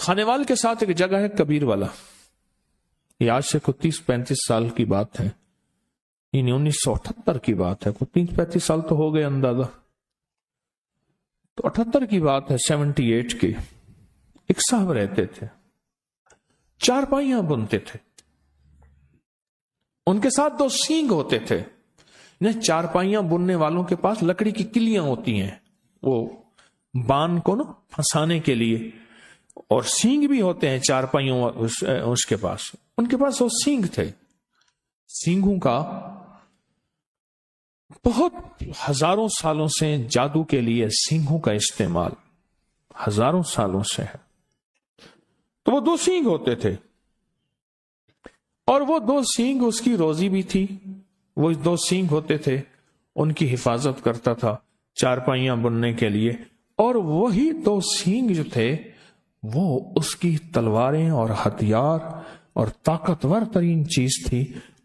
خانیوال کے ساتھ ایک جگہ ہے کبیر والا، یہ آج سے کوئی 30-35 سال کی بات ہے، یعنی 1978 کی بات ہے، کوئی 30-35 سال تو ہو گئے اندازہ، تو 78 کی بات ہے، 78 کی۔ ایک صاحب رہتے تھے، چارپائیاں بنتے تھے، ان کے ساتھ 2 سینگ ہوتے تھے۔ چارپائیاں بننے والوں کے پاس لکڑی کی کلیاں ہوتی ہیں، وہ بان کو نا پھنسانے کے لیے، اور سینگ بھی ہوتے ہیں چارپائیوں اس کے پاس، ان کے پاس وہ سینگ تھے۔ سینگوں کا بہت ہزاروں سالوں سے جادو کے لیے سینگوں کا استعمال ہزاروں سالوں سے ہے۔ تو وہ 2 سینگ ہوتے تھے، اور وہ 2 سینگ اس کی روزی بھی تھی، وہ 2 سینگ ہوتے تھے، ان کی حفاظت کرتا تھا چارپائیاں بننے کے لیے، اور وہی 2 سینگ جو تھے وہ اس کی تلواریں اور ہتھیار اور طاقتور ترین چیز تھی۔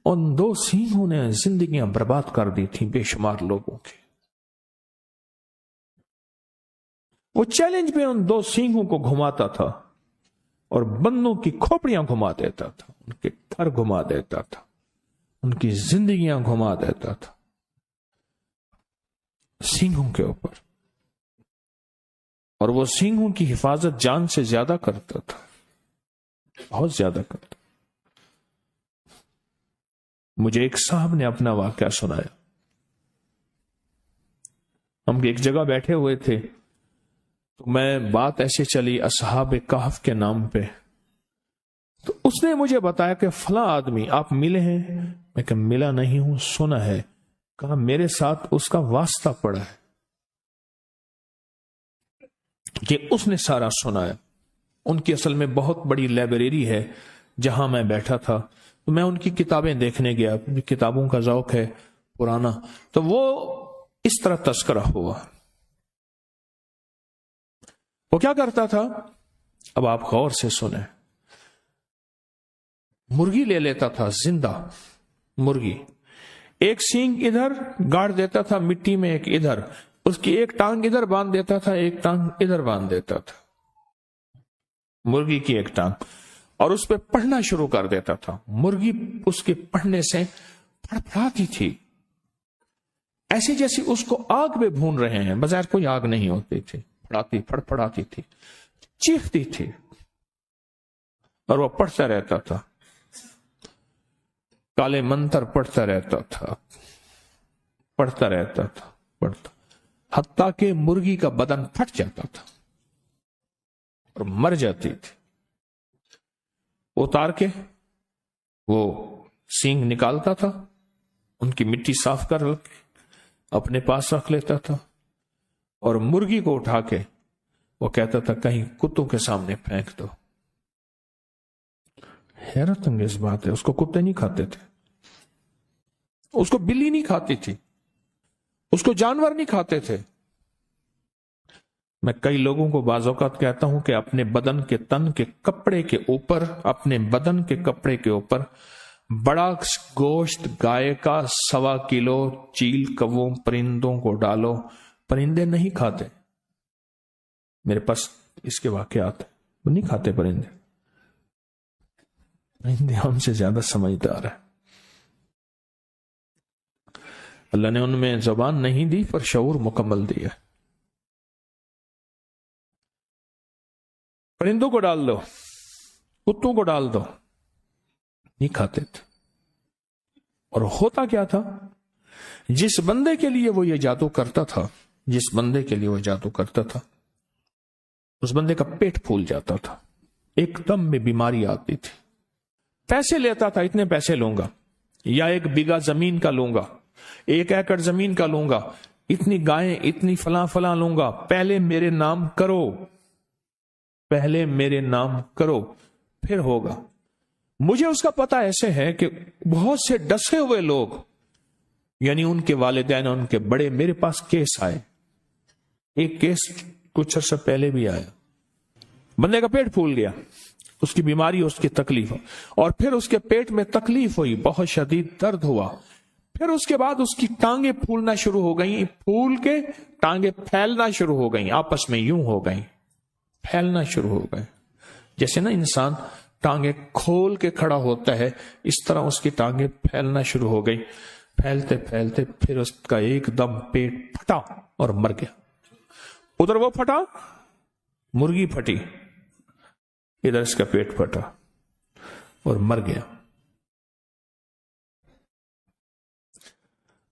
ان 2 سینگوں نے زندگیاں برباد کر دی تھی بے شمار لوگوں کی۔ وہ چیلنج پہ ان 2 سینگوں کو گھماتا تھا اور بندوں کی کھوپڑیاں گھما دیتا تھا، ان کے گھر گھما دیتا تھا، ان کی زندگیاں گھما دیتا تھا سینگوں کے اوپر، اور وہ سینگوں کی حفاظت جان سے زیادہ کرتا تھا، بہت زیادہ کرتا۔ مجھے ایک صاحب نے اپنا واقعہ سنایا، ہم ایک جگہ بیٹھے ہوئے تھے، تو میں بات ایسے چلی اصحاب کہف کے نام پہ، تو اس نے مجھے بتایا کہ فلاں آدمی آپ ملے ہیں؟ میں کہ ملا نہیں ہوں، سنا ہے۔ کہا میرے ساتھ اس کا واسطہ پڑا ہے، کہ اس نے سارا سنایا۔ ان کی اصل میں بہت بڑی لائبریری ہے جہاں میں بیٹھا تھا، تو میں ان کی کتابیں دیکھنے گیا، کتابوں کا ذوق ہے پرانا، تو وہ اس طرح تذکرہ ہوا۔ وہ کیا کرتا تھا، اب آپ غور سے سنیں، مرغی لے لیتا تھا، زندہ مرغی، ایک سینگ ادھر گاڑ دیتا تھا مٹی میں، ایک ادھر، اس کی ایک ٹانگ ادھر باندھ دیتا تھا، ایک ٹانگ ادھر باندھ دیتا تھا، مرغی کی ایک ٹانگ، اور اس پہ پڑھنا شروع کر دیتا تھا۔ مرغی اس کے پڑھنے سے پھڑپھڑاتی تھی، ایسی جیسی اس کو آگ میں بھون رہے ہیں، بظاہر کوئی آگ نہیں ہوتی تھی، پھڑپھڑاتی تھی، چیختی تھی، اور وہ پڑھتا رہتا تھا، کالے منتر پڑھتا رہتا تھا، پڑھتا، حتیٰ کہ مرغی کا بدن پھٹ جاتا تھا اور مر جاتی تھی۔ اتار کے وہ سینگ نکالتا تھا، ان کی مٹی صاف کر کے اپنے پاس رکھ لیتا تھا، اور مرغی کو اٹھا کے وہ کہتا تھا کہیں کتوں کے سامنے پھینک دو۔ حیرت انگیز بات ہے، اس کو کتے نہیں کھاتے تھے، اس کو بلی نہیں کھاتی تھی، اس کو جانور نہیں کھاتے تھے۔ میں کئی لوگوں کو بعض اوقات کہتا ہوں کہ اپنے بدن کے تن کے کپڑے کے اوپر، اپنے بدن کے کپڑے کے اوپر بڑا گوشت گائے کا 1.25 کلو چیل کووں پرندوں کو ڈالو، پرندے نہیں کھاتے۔ میرے پاس اس کے واقعات ہیں، وہ نہیں کھاتے پرندے ہم سے زیادہ سمجھدار ہے۔ اللہ نے ان میں زبان نہیں دی پر شعور مکمل دیا۔ پرندوں کو ڈال دو، کتوں کو ڈال دو، نہیں کھاتے تھے۔ اور ہوتا کیا تھا، جس بندے کے لیے وہ یہ جادو کرتا تھا، جس بندے کے لیے وہ جادو کرتا تھا، اس بندے کا پیٹ پھول جاتا تھا، ایک دم میں بیماری آتی تھی۔ پیسے لیتا تھا، اتنے پیسے لوں گا، یا 1 بیگھہ زمین کا لوں گا، 1 ایکڑ زمین کا لوں گا، اتنی گائیں، اتنی فلاں لوں گا، پہلے میرے نام کرو، پہلے میرے نام کرو، پھر ہوگا۔ مجھے اس کا پتہ ایسے ہے کہ بہت سے ڈسے ہوئے لوگ، یعنی ان کے والدین، ان کے بڑے، میرے پاس کیس آئے، ایک کیس کچھ عرصہ پہلے بھی آیا، بندے کا پیٹ پھول گیا، اس کی بیماری، اس کی تکلیف، اور پھر اس کے پیٹ میں تکلیف ہوئی، بہت شدید درد ہوا، پھر اس کے بعد اس کی ٹانگیں پھولنا شروع ہو گئیں، پھول کے ٹانگیں پھیلنا شروع ہو گئیں، آپس میں یوں ہو گئیں، پھیلنا شروع ہو گئے، جیسے نا انسان ٹانگیں کھول کے کھڑا ہوتا ہے، اس طرح اس کی ٹانگیں پھیلنا شروع ہو گئی، پھیلتے پھیلتے پھر اس کا ایک دم پیٹ پھٹا اور مر گیا۔ ادھر وہ پھٹا، مرغی پھٹی، ادھر اس کا پیٹ پھٹا اور مر گیا۔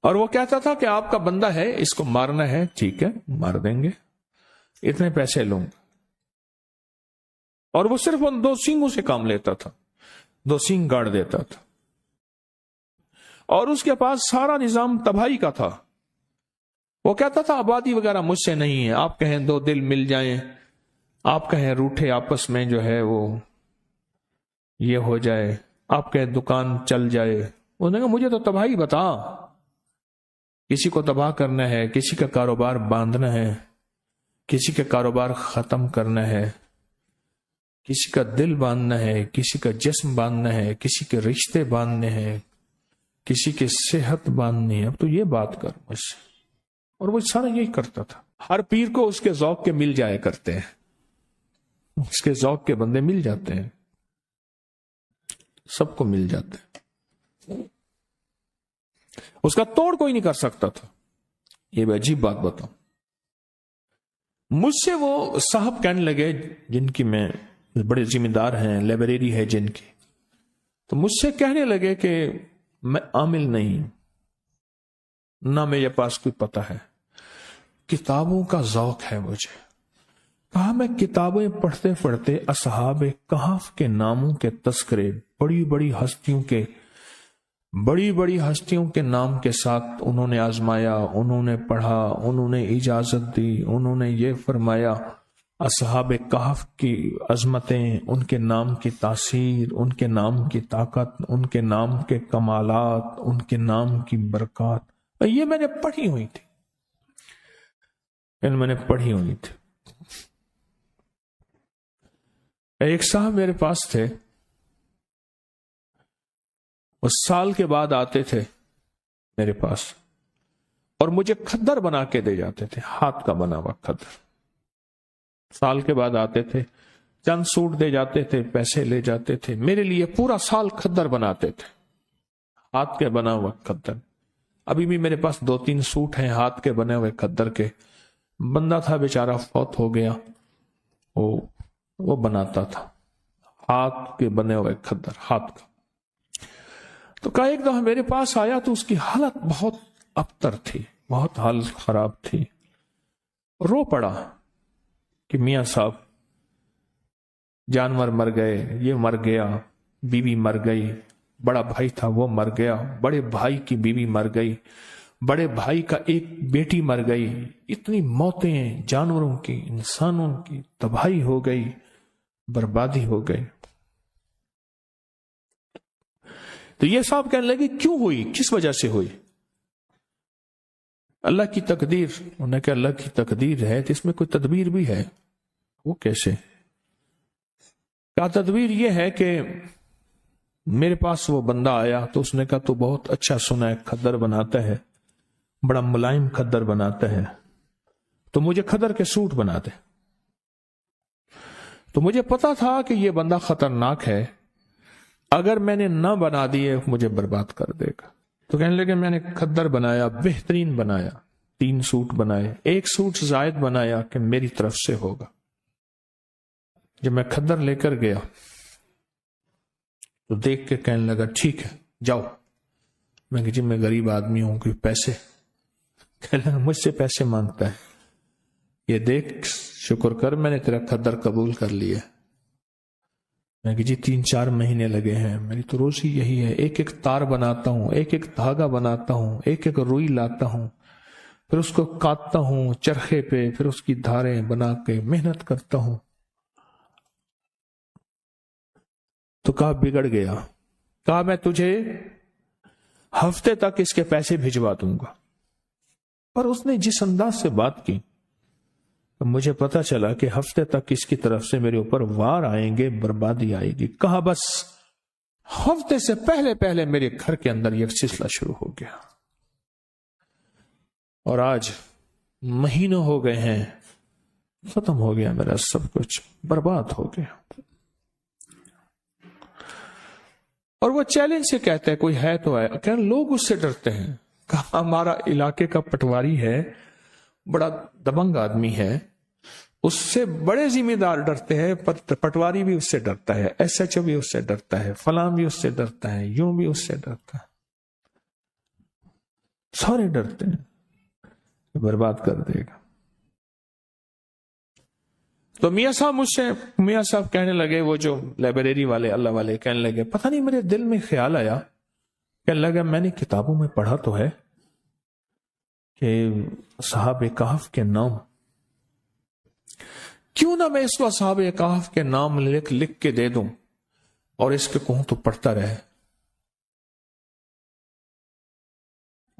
اور وہ کہتا تھا کہ آپ کا بندہ ہے، اس کو مارنا ہے، ٹھیک ہے مار دیں گے، اتنے پیسے لوں گا۔ اور وہ صرف ان 2 سینگوں سے کام لیتا تھا، 2 سینگ گاڑ دیتا تھا، اور اس کے پاس سارا نظام تباہی کا تھا۔ وہ کہتا تھا آبادی وغیرہ مجھ سے نہیں ہے، آپ کہیں 2 دل مل جائیں، آپ کہیں روٹھے آپس میں جو ہے وہ یہ ہو جائے، آپ کہیں دکان چل جائے۔ انہوں نے کہا مجھے تو تباہی بتا، کسی کو تباہ کرنا ہے، کسی کا کاروبار باندھنا ہے، کسی کا کاروبار ختم کرنا ہے، کسی کا دل باندھنا ہے، کسی کا جسم باندھنا ہے، کسی کے رشتے باندھنے ہیں، کسی کی صحت باندھنی ہے، اب تو یہ بات کر مجھ سے۔ اور وہ سارا یہی کرتا تھا۔ ہر پیر کو اس کے ذوق کے مل جایا کرتے ہیں، اس کے ذوق کے بندے مل جاتے ہیں، سب کو مل جاتے ہیں، اس کا توڑ کوئی نہیں کر سکتا تھا۔ یہ بھی عجیب بات بتاؤں، مجھ سے وہ صاحب کہنے لگے جن کی میں بڑے ذمہ دار ہیں، لائبریری ہے جن کی، تو مجھ سے کہنے لگے کہ میں عامل نہیں، نہ میرے پاس کوئی پتہ ہے، کتابوں کا ذوق ہے مجھے۔ کہا میں کتابیں پڑھتے پڑھتے اصحاب کہف کے ناموں کے تذکرے، بڑی بڑی ہستیوں کے نام کے ساتھ انہوں نے آزمایا، انہوں نے پڑھا، انہوں نے اجازت دی، انہوں نے یہ فرمایا، اصحاب کہف کی عظمتیں، ان کے نام کی تاثیر، ان کے نام کی طاقت، ان کے نام کے کمالات، ان کے نام کی برکات، یہ میں نے پڑھی ہوئی تھی، ایک صاحب میرے پاس تھے، اس سال کے بعد آتے تھے میرے پاس اور مجھے کھدر بنا کے دے جاتے تھے، ہاتھ کا بنا ہوا کھدر۔ سال کے بعد آتے تھے، چند سوٹ دے جاتے تھے، پیسے لے جاتے تھے، میرے لیے پورا سال کھدر بناتے تھے، ہاتھ کے بنا ہوا کھدر۔ ابھی بھی میرے پاس 2-3 سوٹ ہیں ہاتھ کے بنے ہوئے کھدر کے۔ بندہ تھا بیچارہ، فوت ہو گیا، وہ بناتا تھا ہاتھ کے بنے ہوئے کھدر، ہاتھ کا۔ تو کہا ایک دفعہ میرے پاس آیا تو اس کی حالت بہت ابتر تھی، بہت حالت خراب تھی، رو پڑا کہ میاں صاحب جانور مر گئے، یہ مر گیا، بیوی مر گئی، بڑا بھائی تھا وہ مر گیا، بڑے بھائی کی بیوی مر گئی، بڑے بھائی کا ایک بیٹی مر گئی، اتنی موتیں، جانوروں کی، انسانوں کی تباہی ہو گئی، بربادی ہو گئی۔ تو یہ صاحب کہنے لگے کیوں ہوئی، کس وجہ سے ہوئی؟ اللہ کی تقدیر۔ انہوں نے کہا اللہ کی تقدیر ہے تو اس میں کوئی تدبیر بھی ہے؟ وہ کیسے؟ کہا تدبیر یہ ہے کہ میرے پاس وہ بندہ آیا تو اس نے کہا تو بہت اچھا سنا ہے، کھدر بناتا ہے، بڑا ملائم کھدر بناتا ہے، تو مجھے کھدر کے سوٹ بنا دے۔ تو مجھے پتا تھا کہ یہ بندہ خطرناک ہے، اگر میں نے نہ بنا دیے مجھے برباد کر دے گا۔ تو کہنے لگے میں نے کھدر بنایا، بہترین بنایا، 3 سوٹ بنائے، 1 سوٹ زائد بنایا کہ میری طرف سے ہوگا۔ جب میں کھدر لے کر گیا تو دیکھ کے کہنے لگا ٹھیک ہے جاؤ۔ میں کہ جی میں غریب آدمی ہوں، کوئی پیسے؟ کہنے لگا مجھ سے پیسے مانگتا ہے، یہ دیکھ شکر کر میں نے تیرا کھدر قبول کر لیا۔ میں کہ جی 3-4 مہینے لگے ہیں، میری تو روزی یہی ہے، ایک تار بناتا ہوں، ایک دھاگا بناتا ہوں، ایک روئی لاتا ہوں، پھر اس کو کاٹتا ہوں چرخے پہ، پھر اس کی دھاریں بنا کے محنت کرتا ہوں۔ تو کہا بگڑ گیا، کہا میں تجھے ہفتے تک اس کے پیسے بھجوا دوں گا۔ اور اس نے جس انداز سے بات کی مجھے پتا چلا کہ ہفتے تک اس کی طرف سے میرے اوپر وار آئیں گے، بربادی آئے گی۔ کہا بس ہفتے سے پہلے میرے گھر کے اندر یہ سلسلہ شروع ہو گیا، اور آج مہینوں ہو گئے ہیں، ختم ہو گیا، میرا سب کچھ برباد ہو گیا۔ اور وہ چیلنج سے کہتا ہے کوئی ہے تو ہے. کہ لوگ اس سے ڈرتے ہیں. کہا ہمارا علاقے کا پٹواری ہے, بڑا دبنگ آدمی ہے, اس سے بڑے ذمہ دار ڈرتے ہیں, پٹواری بھی اس سے ڈرتا ہے, ایس ایچ او بھی اس سے ڈرتا ہے, فلاں بھی اس سے ڈرتا ہے, یوں بھی اس سے ڈرتا ہے, سارے ڈرتے ہیں, برباد کر دے گا. تو میاں صاحب کہنے لگے, وہ جو لائبریری والے اللہ والے کہنے لگے, پتہ نہیں میرے دل میں خیال آیا, کہنے لگا میں نے کتابوں میں پڑھا تو ہے کہ اصحاب کہف کے نام, کیوں نہ میں اس کو اصحاب کہف کے نام لکھ کے دے دوں اور اس کے کہوں تو پڑھتا رہے,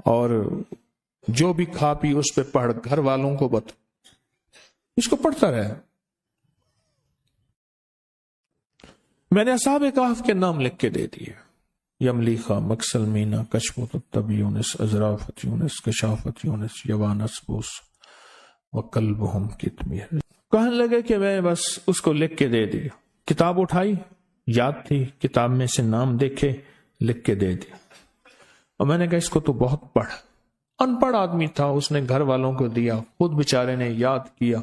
اور جو بھی کھا پی اس پہ پڑھ, گھر والوں کو اس کو پڑھتا رہے. میں نے اصحاب کہف کے نام لکھ کے دے دیے, یملیخا, مکسل مینا, کشمت الطب یونس, ازرافت یونس, کشافت یونس, یوانس بوس وقلبہم کتمیر. کہنے لگے کہ میں بس اس کو لکھ کے دے دی. کتاب اٹھائی, یاد تھی, کتاب میں سے نام دیکھے, لکھ کے دے دی. اور میں نے کہا اس کو تو بہت پڑھ. ان پڑھ آدمی تھا, اس نے گھر والوں کو دیا, خود بیچارے نے یاد کیا,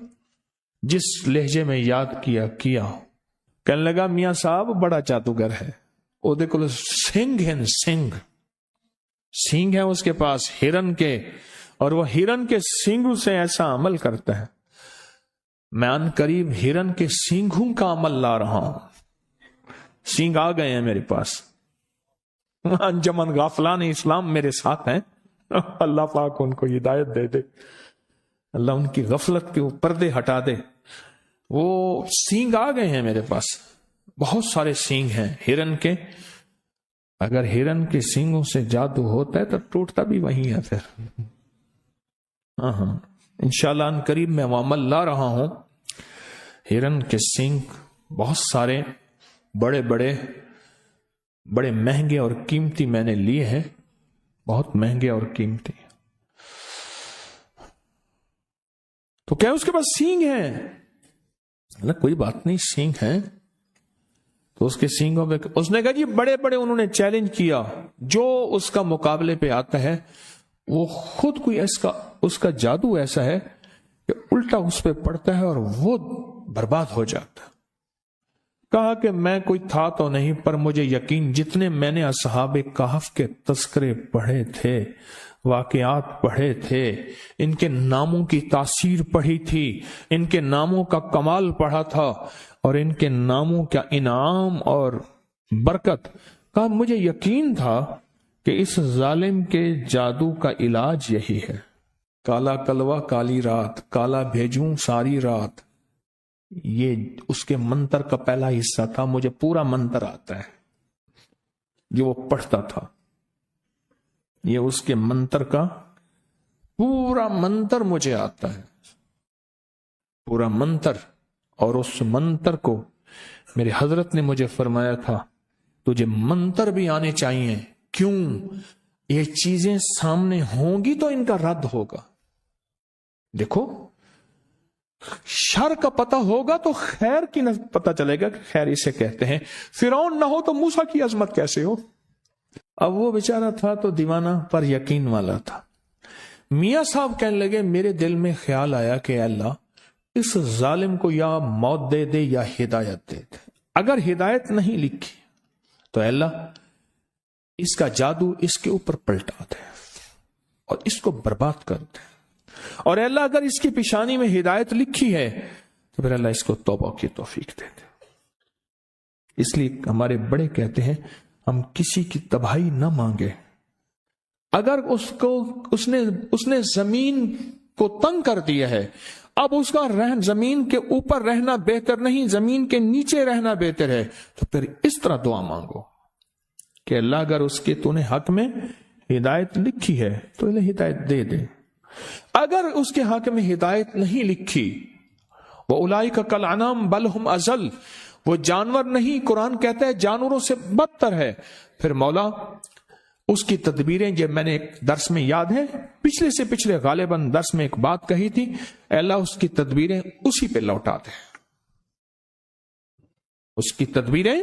جس لہجے میں یاد کیا. کہنے لگا میاں صاحب بڑا جادوگر ہے, وہ دیکھو سنگ ہے اس کے پاس ہرن کے, اور وہ ہرن کے سینگوں سے ایسا عمل کرتا ہے, میں ان قریب ہرن کے سینگوں کا عمل لا رہا ہوں. سینگ آ گئے ہیں میرے پاس, انجمن غافلان اسلام میرے ساتھ ہیں. اللہ پاک ان کو ہدایت دے دے, اللہ ان کی غفلت کے پردے ہٹا دے. وہ سینگ آ گئے ہیں میرے پاس, بہت سارے سینگ ہیں ہرن کے. اگر ہرن کے سینگوں سے جادو ہوتا ہے تو ٹوٹتا بھی وہی ہے پھر. ہاں انشاءاللہ ان قریب میں وہ عمل لا رہا ہوں. ہرن کے سینگ بہت سارے, بڑے مہنگے اور قیمتی میں نے لیے ہیں, بہت مہنگے اور قیمتی. تو کیا اس کے پاس سینگ ہیں؟ کوئی بات نہیں, سینگ ہیں. تو اس کے سینگوں پہ اس نے کہا جی بڑے انہوں نے چیلنج کیا, جو اس کا مقابلے پہ آتا ہے وہ خود کوئی اس کا جادو ایسا ہے کہ الٹا اس پہ پڑتا ہے اور وہ برباد ہو جاتا ہے. کہا کہ میں کوئی تھا تو نہیں, پر مجھے یقین, جتنے میں نے اصحاب کہف کے تذکرے پڑھے تھے, واقعات پڑھے تھے, ان کے ناموں کی تاثیر پڑھی تھی, ان کے ناموں کا کمال پڑھا تھا, اور ان کے ناموں کا انعام اور برکت, کہا مجھے یقین تھا کہ اس ظالم کے جادو کا علاج یہی ہے. کالا کلوا کالی رات, کالا بھیجوں ساری رات, یہ اس کے منتر کا پہلا حصہ تھا. مجھے پورا منتر آتا ہے, یہ وہ پڑھتا تھا. یہ اس کے منتر کا پورا منتر مجھے آتا ہے, پورا منتر. اور اس منتر کو میرے حضرت نے مجھے فرمایا تھا تجھے منتر بھی آنے چاہیے. کیوں؟ یہ چیزیں سامنے ہوں گی تو ان کا رد ہوگا. دیکھو, شر کا پتہ ہوگا تو خیر کی نہ پتہ چلے گا کہ خیر اسے کہتے ہیں. فرعون نہ ہو تو موسیٰ کی عظمت کیسے ہو؟ اب وہ بیچارہ تھا تو دیوانہ پر یقین والا تھا. میاں صاحب کہنے لگے میرے دل میں خیال آیا کہ اے اللہ, اس ظالم کو یا موت دے دے یا ہدایت دے دے. اگر ہدایت نہیں لکھی تو اے اللہ اس کا جادو اس کے اوپر پلٹا دے اور اس کو برباد کر دے. اور اے اللہ اگر اس کی پیشانی میں ہدایت لکھی ہے تو پھر اللہ اس کو توبہ کی توفیق دے دے. اس لیے ہمارے بڑے کہتے ہیں ہم کسی کی تباہی نہ مانگے. اگر اس نے زمین کو تنگ کر دیا ہے, اب اس کا زمین کے اوپر رہنا بہتر نہیں, زمین کے نیچے رہنا بہتر ہے, تو پھر اس طرح دعا مانگو کہ اللہ اگر اس کے تو نے حق میں ہدایت لکھی ہے تو انہیں ہدایت دے دے. اگر اس کے حق میں ہدایت نہیں لکھی, وَأُولَئِكَ كَالْأَنْعَامِ بَلْ هُمْ أَضَلُّ, وہ جانور نہیں, قرآن کہتا ہے جانوروں سے بدتر ہے. پھر مولا اس کی تدبیریں, جب میں نے ایک درس میں یاد ہے پچھلے سے پچھلے غالباً درس میں ایک بات کہی تھی, اے اللہ اس کی تدبیریں اسی پہ لوٹا دے, اس کی تدبیریں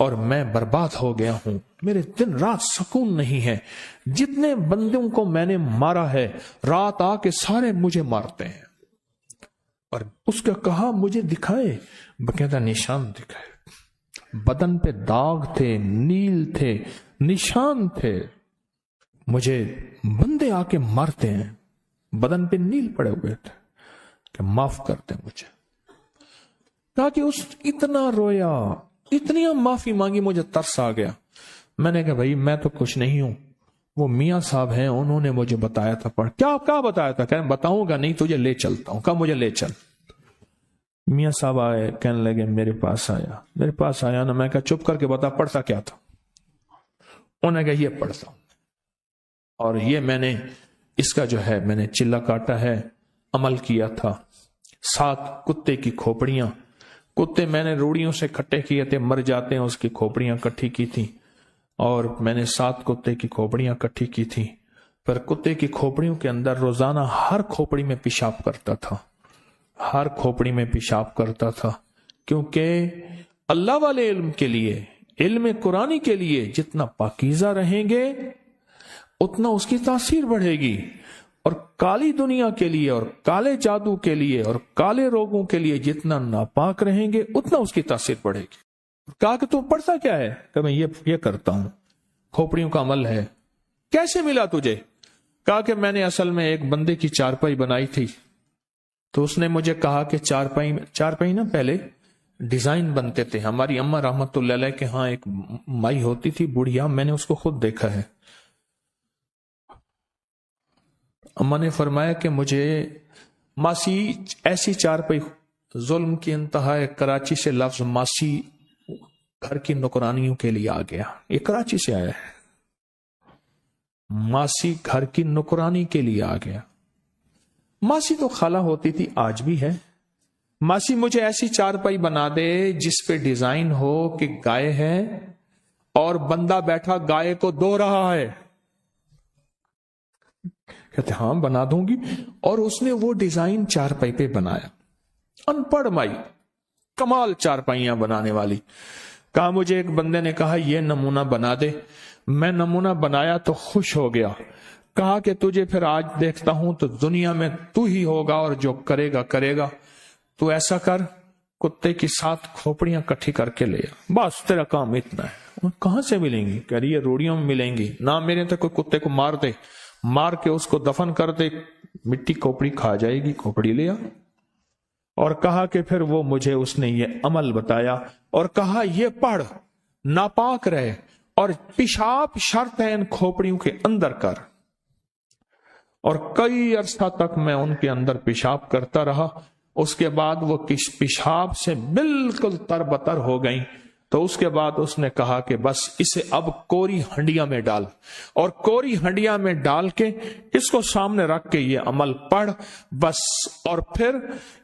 اور میں برباد ہو گیا ہوں، میرے دن رات سکون نہیں ہے، جتنے بندوں کو میں نے مارا ہے رات آ کے سارے مجھے مارتے ہیں۔ اور اس کا کہا مجھے دکھائے، باقاعدہ نشان دکھائے، بدن پہ داغ تھے، نیل تھے، نشان تھے، مجھے بندے آ کے مارتے ہیں، بدن پہ نیل پڑے ہوئے تھے کہ معاف کر دیں مجھے۔ تاکہ اس اتنا رویا، اتنی معافی مانگی، مجھے ترس آ گیا۔ میں نے کہا بھائی میں تو کچھ نہیں ہوں، وہ میاں صاحب ہیں، انہوں نے مجھے بتایا تھا۔ پڑھ کیا بتایا تھا؟ کہ بتاؤں گا نہیں، تجھے لے چلتا ہوں۔ کہا مجھے لے چل۔ میاں صاحب آئے، کہنے لگے میرے پاس آیا نا، میں کہا چپ کر کے بتا پڑھتا کیا تھا؟ انہوں نے کہا یہ پڑھتا ہوں، اور یہ میں نے اس کا جو ہے میں نے چلا کاٹا ہے، عمل کیا تھا۔ 7 کتے کی کھوپڑیاں، کتے میں نے روڑیوں سے کھٹے کیے تھے، مر جاتے ہیں، اس کی کھوپڑیاں کٹھی کی تھی، اور میں نے 7 کتے کی کھوپڑیاں کٹھی کی تھی۔ پر کتے کی کھوپڑیوں کے اندر روزانہ ہر کھوپڑی میں پیشاب کرتا تھا، ہر کھوپڑی میں پیشاب کرتا تھا، کیونکہ اللہ والے علم کے لیے، علم قرآنی کے لیے جتنا پاکیزہ رہیں گے اتنا اس کی تاثیر بڑھے گی، اور کالی دنیا کے لیے اور کالے جادو کے لیے اور کالے روگوں کے لیے جتنا ناپاک رہیں گے اتنا اس کی تاثیر بڑھے گی۔ کہا کہ تو پڑھتا کیا ہے؟ کہ میں یہ کرتا ہوں، کھوپڑیوں کا عمل ہے۔ کیسے ملا تجھے؟ کہا کہ میں نے اصل میں ایک بندے کی چارپائی بنائی تھی، تو اس نے مجھے کہا کہ چارپائی نا پہلے ڈیزائن بنتے تھے، ہماری اماں رحمت اللہ علیہ کے ہاں ایک مائی ہوتی تھی بڑھیا، میں نے اس کو خود دیکھا ہے۔ اماں نے فرمایا کہ مجھے ماسی ایسی چارپائی، ظلم کی انتہا ہے، کراچی سے لفظ ماسی گھر کی نوکرانیوں کے لیے آ گیا، یہ کراچی سے آیا ہے، ماسی گھر کی نوکرانی کے لیے آ گیا۔ ماسی تو خالہ ہوتی تھی، آج بھی ہے۔ ماسی مجھے ایسی چارپائی بنا دے جس پہ ڈیزائن ہو کہ گائے ہے اور بندہ بیٹھا گائے کو دو رہا ہے۔ کہتے ہاں بنا دوں گی، اور اس نے وہ ڈیزائن چارپائی پہ بنایا۔ ان پڑھ مائی، کمال چارپائیاں بنانے والی۔ کہا مجھے ایک بندے نے کہا یہ نمونہ بنا دے، میں نمونہ بنایا تو خوش ہو گیا۔ کہا کہ تجھے پھر آج دیکھتا ہوں تو دنیا میں تو ہی ہوگا، اور جو کرے گا، تو ایسا کر کتے کی 7 کھوپڑیاں کٹھی کر کے لے آ، بس تیرا کام اتنا ہے۔ کہاں سے ملیں گی؟ کہہ رہی ہے روڑیوں میں ملیں گی، نہ میرے تو کوئی کتے کو مار دے، مار کے اس کو دفن کر دے، مٹی کھوپڑی کھا جائے گی، کھوپڑی لے آ۔ اور کہا کہ پھر وہ مجھے اس نے یہ عمل بتایا، اور کہا یہ پڑھ، ناپاک رہے، اور پیشاب شرط ہے ان کھوپڑیوں کے اندر کر۔ اور کئی عرصہ تک میں ان کے اندر پیشاب کرتا رہا، اس کے بعد وہ پیشاب سے بالکل تربتر ہو گئیں۔ تو اس کے بعد اس نے کہا کہ بس اسے اب کوری ہنڈیا میں ڈال، اور کوری ہنڈیا میں ڈال کے اس کو سامنے رکھ کے یہ عمل پڑھ بس۔ اور پھر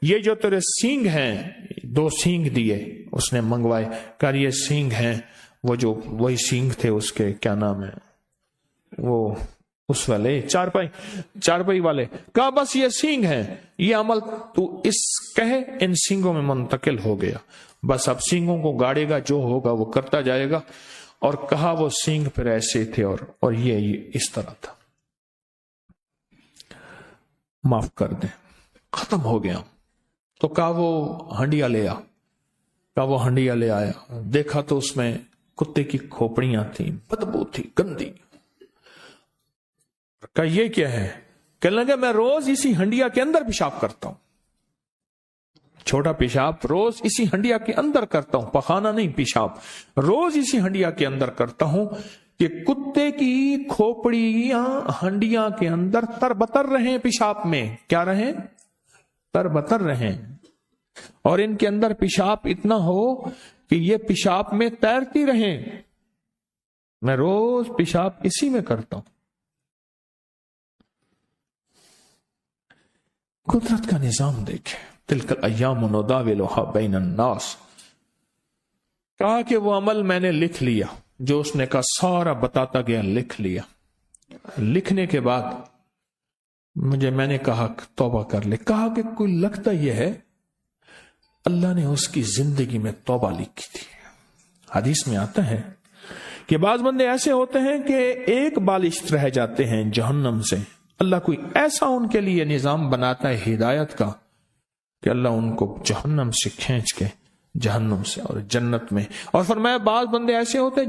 یہ جو تیرے سینگ ہیں، 2 سینگ دیے اس نے منگوائے، کہا یہ سینگ ہیں، وہ جو وہی سینگ تھے اس کے، کیا نام ہے وہ، اس والے چارپائی والے۔ کہا بس یہ سینگ ہیں، یہ عمل تو اس کہے ان سینگوں میں منتقل ہو گیا، بس اب سینگوں کو گاڑے گا، جو ہوگا وہ کرتا جائے گا۔ اور کہا وہ سینگ پھر ایسے تھے، اور یہ اس طرح تھا، معاف کر دیں، ختم ہو گیا۔ تو کہا وہ ہنڈیا لے آ، کہا وہ ہنڈیا لے آیا، دیکھا تو اس میں کتے کی کھوپڑیاں تھیں، بدبو تھی، گندی۔ کہا یہ کیا ہے؟ کہنے لگا میں روز اسی ہنڈیا کے اندر پیشاب کرتا ہوں، چھوٹا پیشاب روز اسی ہنڈیا کے اندر کرتا ہوں، پخانہ نہیں، پیشاب روز اسی ہنڈیا کے اندر کرتا ہوں کہ کتے کی کھوپڑیاں ہنڈیا کے اندر تربتر رہیں، پیشاب میں کیا رہیں؟ تربتر رہیں، اور ان کے اندر پیشاب اتنا ہو کہ یہ پیشاب میں تیرتی رہیں۔ میں روز پیشاب اسی میں کرتا ہوں۔ قدرت کا نظام دیکھیں، تلک الایام نداولها بین الناس۔ کہا کہ وہ عمل میں نے لکھ لیا، جو اس نے کہا سارا بتاتا گیا، لکھ لیا۔ لکھنے کے بعد میں نے کہا توبہ کر لے۔ کہا کہ کوئی لگتا یہ ہے اللہ نے اس کی زندگی میں توبہ لکھی تھی، حدیث میں آتا ہے کہ بعض بندے ایسے ہوتے ہیں کہ ایک بالشت رہ جاتے ہیں جہنم سے، اللہ کوئی ایسا ان کے لیے نظام بناتا ہے ہدایت کا کہ اللہ ان کو جہنم سے کھینچ کے جہنم سے اور جنت میں، اور فرمایا بعض بندے ایسے ہوتے ہیں